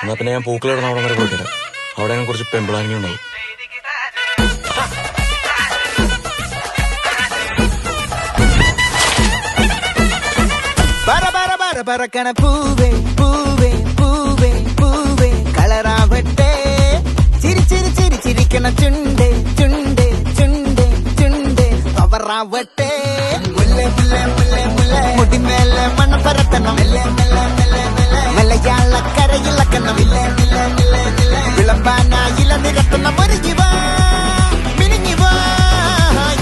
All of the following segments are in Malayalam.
എന്നാ പിന്നെ ഞാൻ പൂക്കളിടുന്ന അവിടെ വരെ പോയിട്ടില്ല. അവിടെ ഞാൻ കുറച്ച് പെമ്പിളാങ്ങി ഉണ്ടാവും. പറക്കണ പൂവേ പൂവേ പൂവേ പൂവേ കളറാവട്ടെ ചിരി ചിരി ചിരി ചിരിക്കണ ചുണ്ട് ചുണ്ട് ചുണ്ട് ചുണ്ട് പവറാവട്ടെ മുല്ലേ മുല്ലേ മുല്ലേ മുല്ലേ മുടിമേലെ മണ്ണ പരത്തണം മലയാള കരയിളക്കണം വിളമ്പാനായില നിരത്തുന്ന മുരുകിവാ മിനിങ്ങിവാ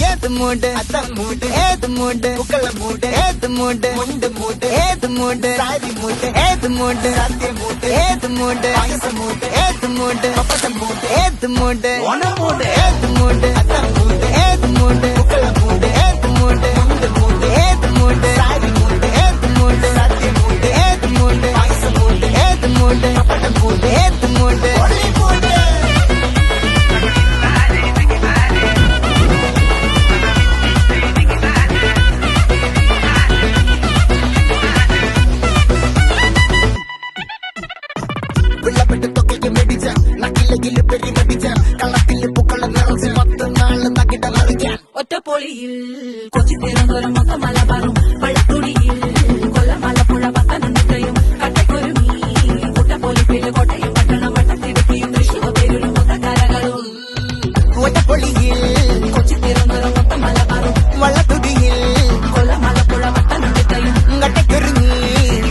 ഏത് മൂട് മൂട് ഏത് മൂട് പുക്കള മൂട് ഏത് മൂട് മുണ്ട് മൂട് ഏത് മൂട് സാരി മൂട് ഏത് മൂട് സത്യ മൂട് ഏത് മൂട് പായസ മൂട് ഏത് മൂട് പപ്പടം മൂട് ഏത് മൂട് ഓണം മൂട് ഏത് മൂട് അത്തം മൂട് ഏത് മൂട് പുക്കള മൂട് ഏത് മൂട് മുണ്ട് മൂട് ഏത് മൂട് സാരി മൂട് ഏത് മൂട് സത്യ മൂട് ഏത് മൂട് പായസ മൂട് ഏത് മൂട് പപ്പടം മൂട് ഏത് മൂട് ഒറ്റപ്പൊളിയിൽ കൊച്ചി തിരുവനന്തപുരം മൊത്തം മലബാറും പഴക്കുടിയിൽ കൊല്ലമലപ്പുഴ പത്തനംതിട്ടയും കട്ടക്കൊരുമി കുട്ടപ്പൊലിപ്പിൽ കോട്ടയം പട്ടണം വട്ടത്തിടുക്കിയും തൃശ്ശൂർ പേരും മൊത്തക്കരകളും ഒറ്റപ്പൊളിയിൽ കൊച്ചി തിരുവനന്തപുരം മൊത്തം മലബാറും വള്ളത്തുടിയിൽ കൊല്ലമലപ്പുഴ പത്തനംതിട്ടയും കട്ടക്കൊരുങ്ങി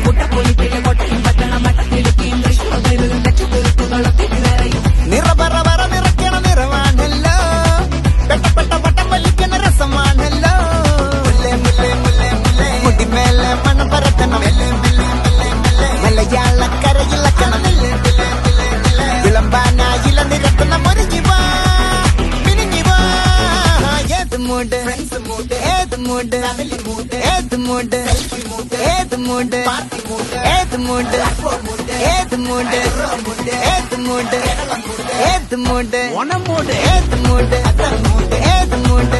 കുട്ടപ്പൊലിപ്പിൽ കോട്ടയം പട്ടണം വട്ടത്തിടുക്കിയും തൃശ്ശൂർ പേരും തെച്ചുതുരുത്തുകളും തിരുവരയും നിറപറ പറ നിറയ്ക്കണ നിറവാണല്ലോ പെട്ടപ്പെട്ട വട്ടം വലിക്കണ രസമാണല്ലോ മുല്ലേ മുല്ലേ മുല്ലേ മുല്ലേ മുടിമേലെ മണം പരത്തണം മലയാള കരയിളക്കണം വിളമ്പാനായില നിരത്തുന്ന മുരുകിവാ മിനിങ്ങിവാ ഏത് മൂട് ഏത് മൂട് ഏത് മൂട് ഏത് മൂട് ഏത് മൂട് ഏത് മൂട് ഏത് മൂട് ഏത് മൂട് ഓണം മൂട് ഏത് മൂട് ഏത് മൂട്